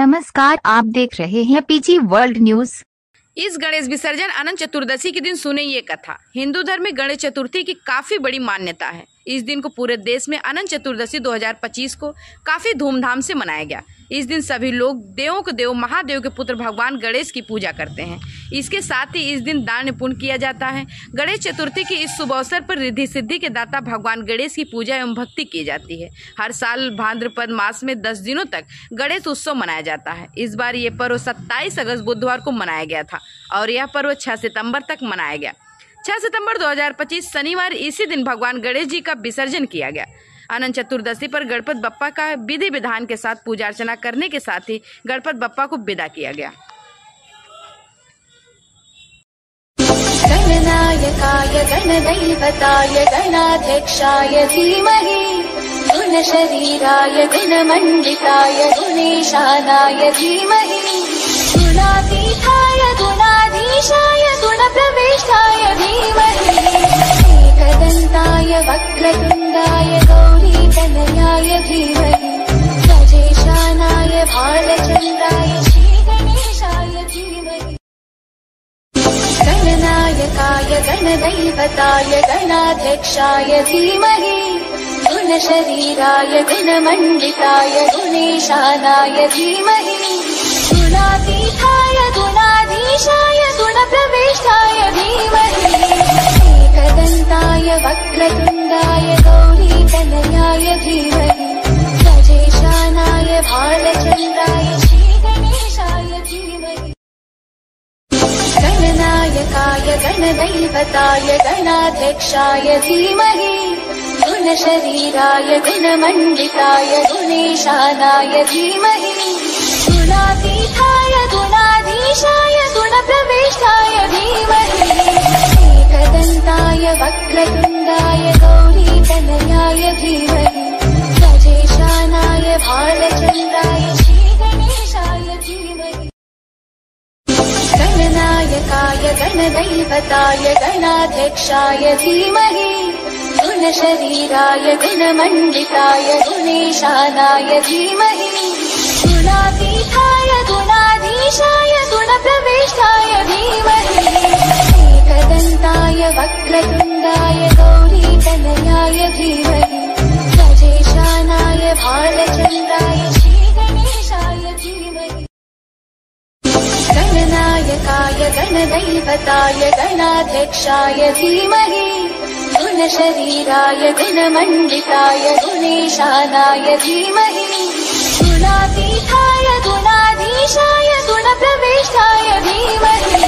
नमस्कार, आप देख रहे हैं पीजी वर्ल्ड न्यूज। इस गणेश विसर्जन अनंत चतुर्दशी के दिन सुने ये कथा। हिंदू धर्म में गणेश चतुर्थी की काफी बड़ी मान्यता है। इस दिन को पूरे देश में अनंत चतुर्दशी 2025 को काफी धूमधाम से मनाया गया। इस दिन सभी लोग देवों के देव महादेव के पुत्र भगवान गणेश की पूजा करते हैं। इसके साथ ही इस दिन दान पुण्य किया जाता है। गणेश चतुर्थी के इस शुभ अवसर पर रिद्धि सिद्धि के दाता भगवान गणेश की पूजा एवं भक्ति की जाती है। हर साल भाद्रपद मास में 10 दिनों तक गणेश उत्सव मनाया जाता है। इस बार ये पर्व 27 अगस्त बुधवार को मनाया गया था और यह पर्व 6 सितंबर तक मनाया गया। 6 सितंबर 2025 शनिवार इसी दिन भगवान गणेश जी का विसर्जन किया गया। अनंत चतुर्दशी पर गणपति बप्पा का विधि विधान के साथ पूजा अर्चना करने के साथ ही गणपति बप्पा को विदा किया गया। गणनायकाय गणदैवताय गणाध्यक्षाय धीमहि गुणशरीराय गुणमण्डिताय गुणेशानाय धीमहि गुणातीताय गुणाधीशाय गुणप्रविष्टाय धीमहि एकदन्ताय वक्रतुण्डाय गौरीतनयाय धीमहि गजेशानाय भालचन्द्राय श्रीगणेशाय धीमहि गणनायकाय गणदैवताय गणाध्यक्षाय धीमहि गुणशरीराय गुणमण्डिताय गुणेशानाय धीमहि गुणातीताय गुणाधीशाय गुणप्रविष्टाय धीमहि एकदन्ताय वक्रतुण्डाय गौरीतनयाय धीमहि गजेशानाय भालचन्द्राय श्रीगणेशाय धीमहि गणनायकाय गणदैवताय गणाध्यक्षाय धीमहि गुणशरीराय गुणमण्डिताय गुणेशानाय धीमहि गुणातीताय गुणाधीशाय गुणप्रविष्टाय धीमहि एकदन्ताय वक्रतुण्डाय गौरीतनयाय धीमहि गजेशानाय भालचन्द्राय श्रीगणेशाय धीमहि गणनायकाय गणदैवताय गणाध्यक्षाय धीमहि गुणशरीराय गुणमण्डिताय गुणेशानाय धीमहि गुणातीताय गुणाधीशाय गुणप्रविष्टाय धीमहि एकदन्ताय वक्रतुण्डाय गौरीतनयाय धीमहि गजेशानाय भालचन्द्राय श्रीगणेशाय धीमहि गणनायकाय गणदैवताय गणाध्यक्षाय धीमहि गुणशरीराय गुणमण्डिताय गुणेशानाय धीमहि गुणातीताय गुणाधीशाय गुणप्रविष्टाय धीमहि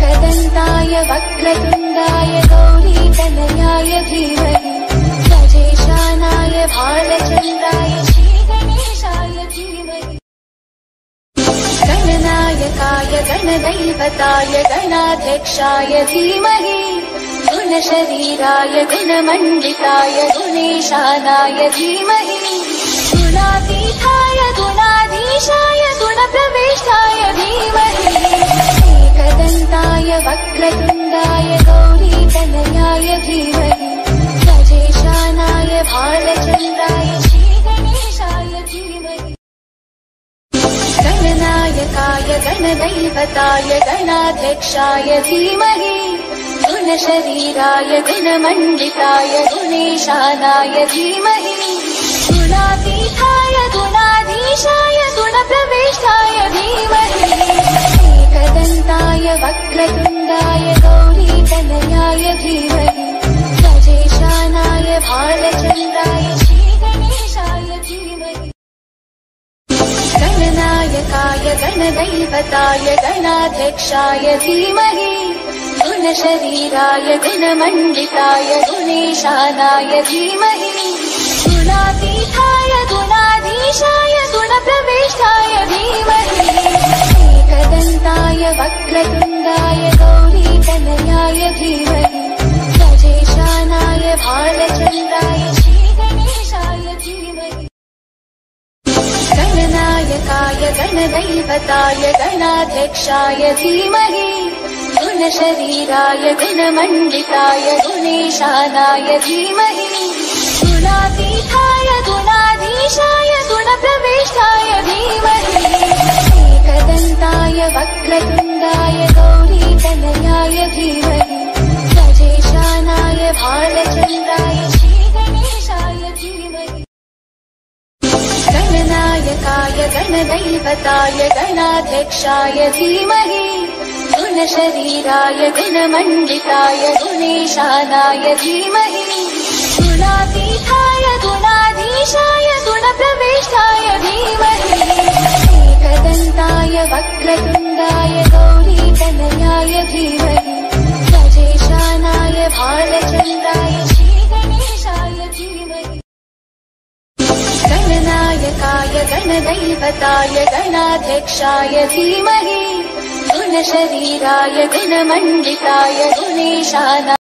एकदन्ताय वक्रतुण्डाय गौरीतनयाय धीमहि गजेशानाय भालचन्द्राय श्रीगणेशाय धीमहि गणनायकाय गणदैवताय गणाध्यक्षाय धीमहि गुणशरीराय गुणमण्डिताय गुणेशानाय धीमहि गुणातीताय गुणाधीशाय गुणप्रविष्टाय धीमहि एकदन्ताय वक्रतुण्डाय गौरीतनयाय धीमहि गजेशानाय भालचन्द्राय श्रीगणेशाय धीमहि गणनायकाय गणदैवताय गणाध्यक्षाय धीमहि गुणशरीराय गुणमण्डिताय गुणेशानाय धीमहि गुणातीताय गुणाधीशाय गुणप्रविष्टाय धीमहि एकदन्ताय वक्रतुण्डाय गौरीतनयाय धीमहि गजेशानाय भालचन्द्राय श्रीगणेशाय धीमहि गणनायकाय गणदैवताय गणाध्यक्षाय धीमहि गुणशरीराय गुणमण्डिताय गुणेशानाय धीमहि गुणातीताय गुणाधीशाय गुणप्रविष्टाय धीमहि एकदन्ताय वक्रतुण्डाय गौरीतनयाय धीमहि गजेशानाय भालचन्द्राय श्रीगणेशाय धीमहि गणनायकाय गणदैवताय गणाध्यक्षाय धीमहि गुणशरीराय गुणमण्डिताय गुणेशानाय धीमहि गुणातीताय गुणाधीशाय गुण गुणप्रविष्टाय धीमहि एकदन्ताय वक्रतुण्डाय गौरीतनयाय धीमहि गजेशानाय भालचन्द्राय श्रीगणेशाय धीमहि गणनायकाय गणदैवताय गणाध्यक्षाय धीमहि गुणशरीराय गुणमण्डिताय गुणेशानाय धीमहि गुणातीताय गुणाधीशाय गुणप्रविष्टाय धीमहि एकदन्ताय वक्रतुण्डाय गौरीतनयाय धीमहि गजेशानाय भालचन्द्राय श्रीगणेशाय धीमहि गणनायकाय गणदैवताय गणाध्यक्षाय धीमहि गुणशरीराय गुणमण्डिताय गुणेशानाय